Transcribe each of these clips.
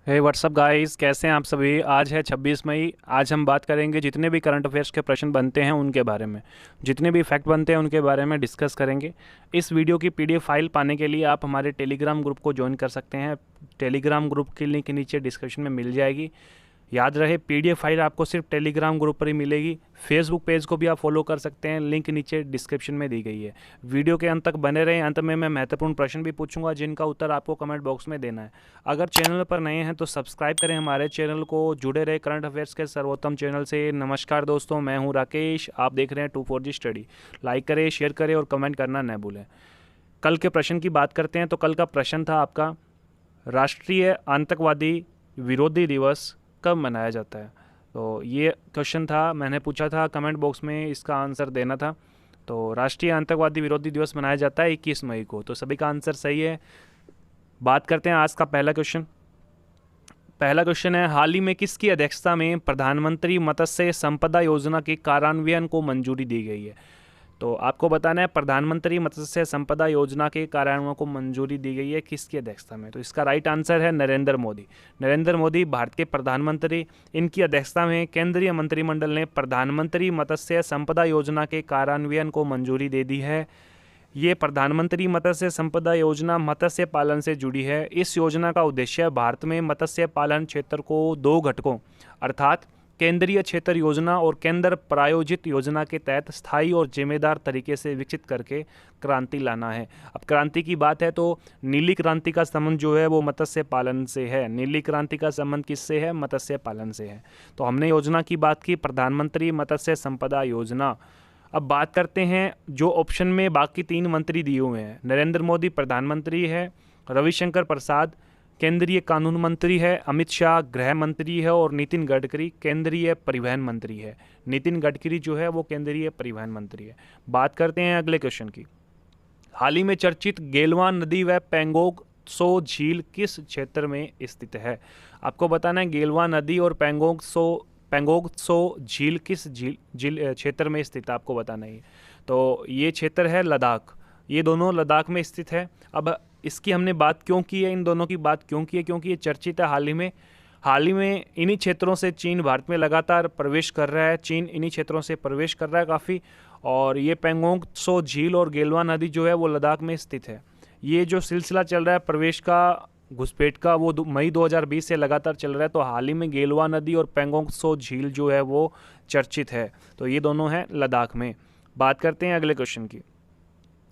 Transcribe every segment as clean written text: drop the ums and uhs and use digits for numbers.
हे WhatsApp guys, कैसे हैं आप सभी। आज है 26 मई। आज हम बात करेंगे जितने भी करंट अफेयर्स के प्रश्न बनते हैं उनके बारे में, जितने भी फैक्ट बनते हैं उनके बारे में डिस्कस करेंगे। इस वीडियो की पीडीएफ फाइल पाने के लिए आप हमारे टेलीग्राम ग्रुप को ज्वाइन कर सकते हैं। टेलीग्राम ग्रुप की लिंक नीचे डिस्क्रिप्शन में मिल जाएगी। याद रहे, पीडीएफ फाइल आपको सिर्फ टेलीग्राम ग्रुप पर ही मिलेगी। फेसबुक पेज को भी आप फॉलो कर सकते हैं, लिंक नीचे डिस्क्रिप्शन में दी गई है। वीडियो के अंत तक बने रहें। अंत में मैं महत्वपूर्ण प्रश्न भी पूछूंगा जिनका उत्तर आपको कमेंट बॉक्स में देना है। अगर चैनल पर नए हैं तो सब्सक्राइब करें हमारे चैनल को, जुड़े रहे करंट अफेयर्स के सर्वोत्तम चैनल से। नमस्कार दोस्तों, मैं हूँ राकेश, आप देख रहे हैं 24G स्टडी। लाइक करें, शेयर करें और कमेंट करना न भूलें। कल के प्रश्न की बात करते हैं। तो कल का प्रश्न था आपका, राष्ट्रीय आतंकवादी विरोधी दिवस कब मनाया जाता है। तो ये क्वेश्चन था, मैंने पूछा था, कमेंट बॉक्स में इसका आंसर देना था। तो राष्ट्रीय आतंकवादी विरोधी दिवस मनाया जाता है 21 मई को। तो सभी का आंसर सही है। बात करते हैं आज का पहला क्वेश्चन। पहला क्वेश्चन है, हाल ही में किसकी अध्यक्षता में प्रधानमंत्री मत्स्य संपदा योजना के कार्यान्वयन को मंजूरी दी गई है। तो आपको बताना है प्रधानमंत्री मत्स्य संपदा योजना के कार्यान्वयन को मंजूरी दी गई है किसकी अध्यक्षता में। तो इसका राइट आंसर है नरेंद्र मोदी। नरेंद्र मोदी भारत के प्रधानमंत्री, इनकी अध्यक्षता में केंद्रीय मंत्रिमंडल ने प्रधानमंत्री मत्स्य संपदा योजना के कार्यान्वयन को मंजूरी दे दी है। ये प्रधानमंत्री मत्स्य संपदा योजना मत्स्य पालन से जुड़ी है। इस योजना का उद्देश्य भारत में मत्स्य पालन क्षेत्र को दो घटकों अर्थात केंद्रीय क्षेत्र योजना और केंद्र प्रायोजित योजना के तहत स्थायी और जिम्मेदार तरीके से विकसित करके क्रांति लाना है। अब क्रांति की बात है तो नीली क्रांति का संबंध जो है वो मत्स्य पालन से है। नीली क्रांति का संबंध किससे है? मत्स्य पालन से है। तो हमने योजना की बात की, प्रधानमंत्री मत्स्य संपदा योजना। अब बात करते हैं जो ऑप्शन में बाकी तीन मंत्री दिए हुए हैं। नरेंद्र मोदी प्रधानमंत्री है, रविशंकर प्रसाद केंद्रीय कानून मंत्री है, अमित शाह गृह मंत्री है और नितिन गडकरी केंद्रीय परिवहन मंत्री है। नितिन गडकरी जो है वो केंद्रीय परिवहन मंत्री है। बात करते हैं अगले क्वेश्चन की। हाल ही में चर्चित गेलवान नदी व पेंगोंग त्सो झील किस क्षेत्र में स्थित है। आपको बताना है गेलवान नदी और पेंगोंग त्सो झील किस झील क्षेत्र में स्थित है, आपको बताना है। तो ये क्षेत्र है लद्दाख। ये दोनों लद्दाख में स्थित है। अब इसकी हमने बात क्यों की है, इन दोनों की बात क्यों की है, क्योंकि ये चर्चित है। हाल ही में इन्हीं क्षेत्रों से चीन भारत में लगातार प्रवेश कर रहा है। चीन इन्हीं क्षेत्रों से प्रवेश कर रहा है काफ़ी। और ये पेंगोंग त्सो झील और गेलवान नदी जो है वो लद्दाख में स्थित है। ये जो सिलसिला चल रहा है प्रवेश का, घुसपैठ का, वो मई 2020 से लगातार चल रहा है। तो हाल ही में गेलवान नदी और पेंगोंग त्सो झील जो है वो चर्चित है। तो ये दोनों हैं लद्दाख में। बात करते हैं अगले क्वेश्चन की।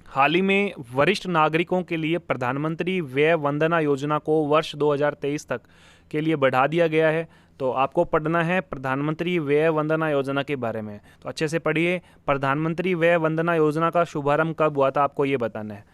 हाल ही में वरिष्ठ नागरिकों के लिए प्रधानमंत्री व्यय वंदना योजना को वर्ष 2023 तक के लिए बढ़ा दिया गया है। तो आपको पढ़ना है प्रधानमंत्री व्यय वंदना योजना के बारे में। तो अच्छे से पढ़िए। प्रधानमंत्री व्यय वंदना योजना का शुभारंभ कब हुआ था, आपको ये बताना है।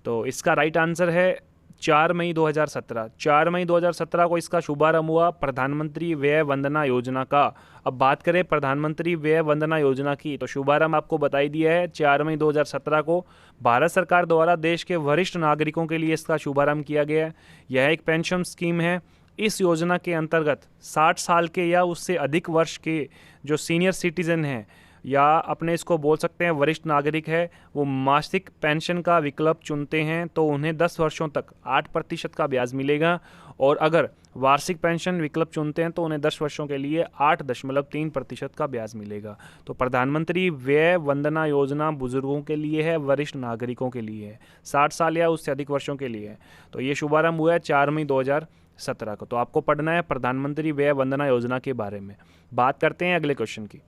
तो इसका राइट आंसर है 4 मई 2017। 4 मई 2017 को इसका शुभारंभ हुआ प्रधानमंत्री व्यय वंदना योजना का। अब बात करें प्रधानमंत्री व्यय वंदना योजना की, तो शुभारंभ आपको बताई दिया है 4 मई 2017 को। भारत सरकार द्वारा देश के वरिष्ठ नागरिकों के लिए इसका शुभारंभ किया गया है। यह एक पेंशन स्कीम है। इस योजना के अंतर्गत 60 साल के या उससे अधिक वर्ष के जो सीनियर सिटीजन हैं या अपने इसको बोल सकते हैं वरिष्ठ नागरिक है, वो मासिक पेंशन का विकल्प चुनते हैं तो उन्हें 10 वर्षों तक 8% का ब्याज मिलेगा। और अगर वार्षिक पेंशन विकल्प चुनते हैं तो उन्हें 10 वर्षों के लिए 8.3% का ब्याज मिलेगा। तो प्रधानमंत्री व्यय वंदना योजना बुजुर्गों के लिए है, वरिष्ठ नागरिकों के लिए है, 60 साल या उससे अधिक वर्षों के लिए है। तो ये शुभारंभ हुआ है 4 मई 2017 को। तो आपको पढ़ना है प्रधानमंत्री व्यय वंदना योजना के बारे में। बात करते हैं अगले क्वेश्चन की।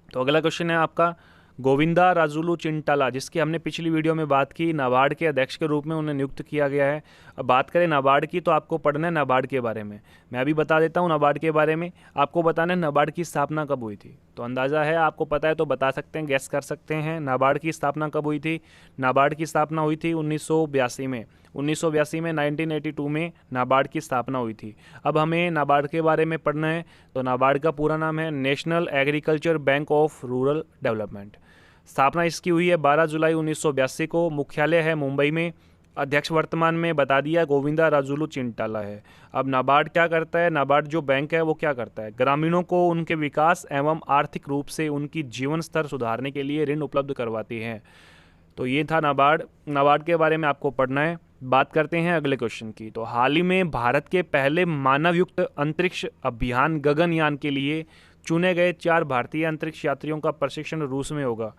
तो अगला क्वेश्चन है आपका, गोविंदा राजुलू चिंटाला, जिसकी हमने पिछली वीडियो में बात की, नाबार्ड के अध्यक्ष के रूप में उन्हें नियुक्त किया गया है। अब बात करें नाबार्ड की, तो आपको पढ़ना है नाबार्ड के बारे में। मैं अभी बता देता हूँ नाबार्ड के बारे में। आपको बताना है नाबार्ड की स्थापना कब हुई थी। तो अंदाज़ा है, आपको पता है तो बता सकते हैं, गैस कर सकते हैं। नाबार्ड की स्थापना कब हुई थी? नाबार्ड की स्थापना हुई थी 1982 में। 1982 में 1982 में नाबार्ड की स्थापना हुई थी। अब हमें नाबार्ड के बारे में पढ़ना है। तो नाबार्ड का पूरा नाम है national agriculture bank of rural development. स्थापना इसकी हुई है 12 जुलाई 1982 को। मुख्यालय है मुंबई में। अध्यक्ष वर्तमान में बता दिया गोविंदा राजुलू चिंटाला है। अब नाबार्ड क्या करता है? नाबार्ड जो बैंक है वो क्या करता है? ग्रामीणों को उनके विकास एवं आर्थिक रूप से उनकी जीवन स्तर सुधारने के लिए ऋण उपलब्ध करवाती है। तो ये था नाबार्ड। नाबार्ड के बारे में आपको पढ़ना है। बात करते हैं अगले क्वेश्चन की। तो हाल ही में भारत के पहले मानवयुक्त अंतरिक्ष अभियान गगनयान के लिए चुने गए 4 भारतीय अंतरिक्ष यात्रियों का प्रशिक्षण रूस में होगा।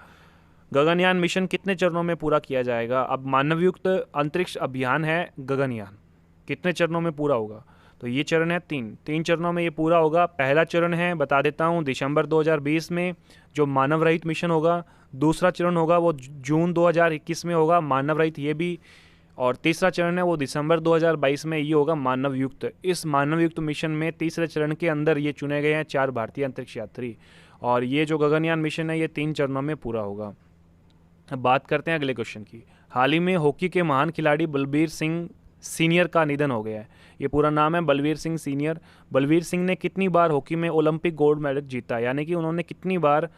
गगनयान मिशन कितने चरणों में पूरा किया जाएगा? अब मानवयुक्त अंतरिक्ष अभियान है गगनयान, कितने चरणों में पूरा होगा? तो ये चरण है 3 चरणों में ये पूरा होगा। पहला चरण है, बता देता हूँ, दिसंबर 2020 में जो मानव रहित मिशन होगा। दूसरा चरण होगा वो जून 2021 में होगा, मानव रहित ये भी। और तीसरा चरण है वो दिसंबर 2022 में ये होगा मानव युक्त। इस मानव युक्त मिशन में तीसरे चरण के अंदर ये चुने गए हैं 4 भारतीय अंतरिक्ष यात्री। और ये जो गगनयान मिशन है ये 3 चरणों में पूरा होगा। अब बात करते हैं अगले क्वेश्चन की। हाल ही में हॉकी के महान खिलाड़ी बलबीर सिंह सीनियर का निधन हो गया है। ये पूरा नाम है बलबीर सिंह सीनियर। बलबीर सिंह ने कितनी बार हॉकी में ओलंपिक गोल्ड मेडल जीता, यानी कि उन्होंने कितनी बार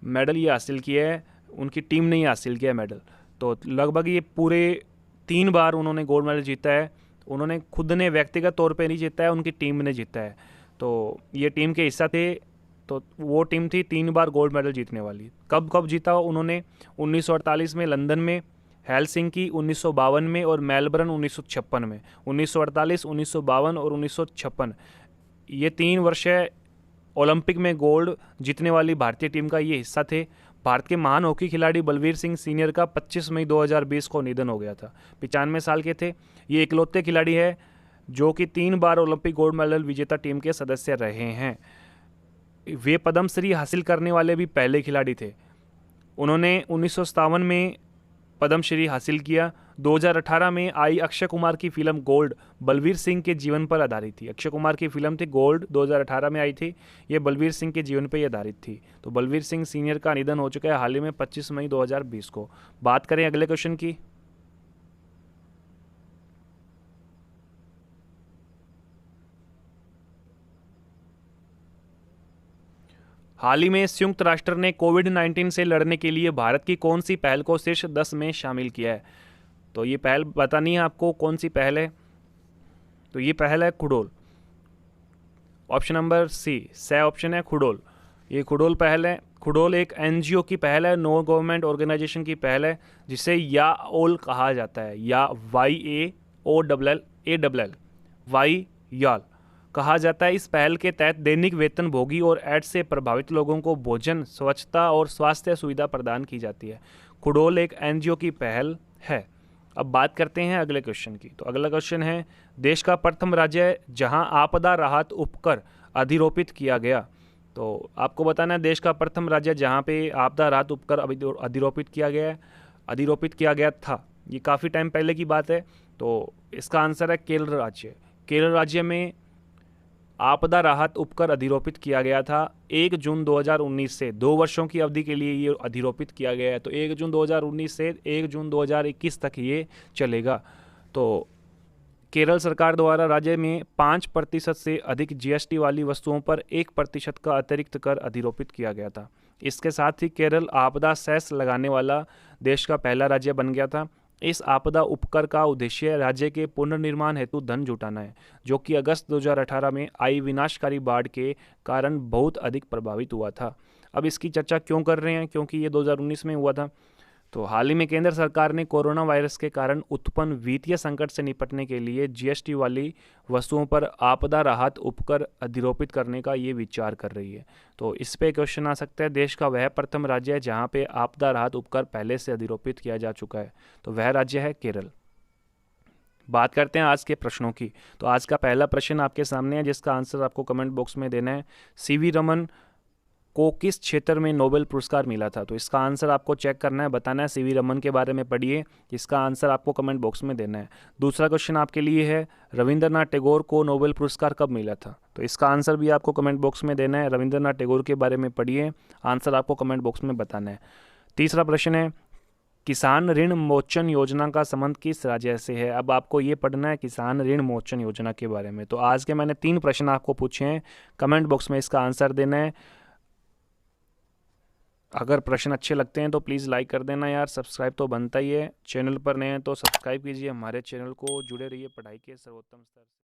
मेडल ये हासिल किया है, उनकी टीम ने ये हासिल किया है मेडल? तो लगभग ये पूरे 3 बार उन्होंने गोल्ड मेडल जीता है। उन्होंने खुद ने व्यक्तिगत तौर पे नहीं जीता है, उनकी टीम ने जीता है। तो ये टीम के हिस्सा थे, तो वो टीम थी 3 बार गोल्ड मेडल जीतने वाली। कब कब जीता उन्होंने? 1948 में लंदन में, हेलसिंकी 1952 में और मेलबर्न 1956 में। 1948, 1952 और 1956 ये 3 वर्ष ओलंपिक में गोल्ड जीतने वाली भारतीय टीम का ये हिस्सा थे। भारत के महान हॉकी खिलाड़ी बलबीर सिंह सीनियर का 25 मई 2020 को निधन हो गया था। 95 साल के थे। ये इकलौते खिलाड़ी है जो कि 3 बार ओलंपिक गोल्ड मेडल विजेता टीम के सदस्य रहे हैं। वे पद्मश्री हासिल करने वाले भी पहले खिलाड़ी थे। उन्होंने 1957 में पद्मश्री हासिल किया। 2018 में आई अक्षय कुमार की फिल्म गोल्ड बलबीर सिंह के जीवन पर आधारित थी। अक्षय कुमार की फिल्म थी गोल्ड, 2018 में आई थी। ये बलबीर सिंह के जीवन पर आधारित थी। तो बलबीर सिंह सीनियर का निधन हो चुका है हाल ही में 25 मई 2020 को। बात करें अगले क्वेश्चन की। हाल ही में संयुक्त राष्ट्र ने कोविड-19 से लड़ने के लिए भारत की कौन सी पहल को शीर्ष 10 में शामिल किया है? तो ये पहल बतानी है आपको कौन सी पहल है। तो ये पहल है खुडोल। ऑप्शन नंबर सी ऑप्शन है खुडोल। ये खुडोल पहल है। खुडोल एक एनजीओ की पहल है, नो गवर्नमेंट ऑर्गेनाइजेशन की पहल है, जिसे याओल कहा जाता है, या YAOLL वाई याल कहा जाता है। इस पहल के तहत दैनिक वेतन भोगी और एड्स से प्रभावित लोगों को भोजन, स्वच्छता और स्वास्थ्य सुविधा प्रदान की जाती है। खुडोल एक एनजीओ की पहल है। अब बात करते हैं अगले क्वेश्चन की। तो अगला क्वेश्चन है, देश का प्रथम राज्य जहां आपदा राहत उपकर अधिरोपित किया गया। तो आपको बताना है देश का प्रथम राज्य जहां पे आपदा राहत उपकर अधिरोपित किया गया है, अधिरोपित किया गया था। ये काफ़ी टाइम पहले की बात है। तो इसका आंसर है केरल राज्य। केरल राज्य में आपदा राहत उपकर अधिरोपित किया गया था 1 जून 2019 से। 2 वर्षों की अवधि के लिए ये अधिरोपित किया गया है। तो 1 जून 2019 से 1 जून 2021 तक ये चलेगा। तो केरल सरकार द्वारा राज्य में 5% से अधिक जीएसटी वाली वस्तुओं पर 1% का अतिरिक्त कर अधिरोपित किया गया था। इसके साथ ही केरल आपदा सेस लगाने वाला देश का पहला राज्य बन गया था। इस आपदा उपकर का उद्देश्य राज्य के पुनर्निर्माण हेतु धन जुटाना है, जो कि अगस्त 2018 में आई विनाशकारी बाढ़ के कारण बहुत अधिक प्रभावित हुआ था। अब इसकी चर्चा क्यों कर रहे हैं? क्योंकि ये 2019 में हुआ था। तो हाल ही में केंद्र सरकार ने कोरोना वायरस के कारण उत्पन्न वित्तीय संकट से निपटने के लिए जीएसटी वाली वस्तुओं पर आपदा राहत उपकर अधिरोपित करने का ये विचार कर रही है। तो इस पे क्वेश्चन आ सकता है, देश का वह प्रथम राज्य है जहां पे आपदा राहत उपकर पहले से अधिरोपित किया जा चुका है। तो वह राज्य है केरल। बात करते हैं आज के प्रश्नों की। तो आज का पहला प्रश्न आपके सामने है, जिसका आंसर आपको कमेंट बॉक्स में देना है। सीवी रमन को किस क्षेत्र में नोबेल पुरस्कार मिला था? तो इसका आंसर आपको चेक करना है, बताना है। सीवी रमन के बारे में पढ़िए, इसका आंसर आपको कमेंट बॉक्स में देना है। दूसरा क्वेश्चन आपके लिए है, रविंद्रनाथ टैगोर को नोबेल पुरस्कार कब मिला था? तो इसका आंसर भी आपको कमेंट बॉक्स में देना है। रविंद्रनाथ टैगोर के बारे में पढ़िए, आंसर आपको कमेंट बॉक्स में बताना है। तीसरा प्रश्न है, किसान ऋण मोचन योजना का संबंध किस राज्य से है? अब आपको ये पढ़ना है किसान ऋण मोचन योजना के बारे में। तो आज के मैंने 3 प्रश्न आपको पूछे हैं, कमेंट बॉक्स में इसका आंसर देना है। अगर प्रश्न अच्छे लगते हैं तो प्लीज़ लाइक कर देना यार, सब्सक्राइब तो बनता ही है। चैनल पर नए हैं तो सब्सक्राइब कीजिए हमारे चैनल को, जुड़े रहिए पढ़ाई के सर्वोत्तम स्तर से।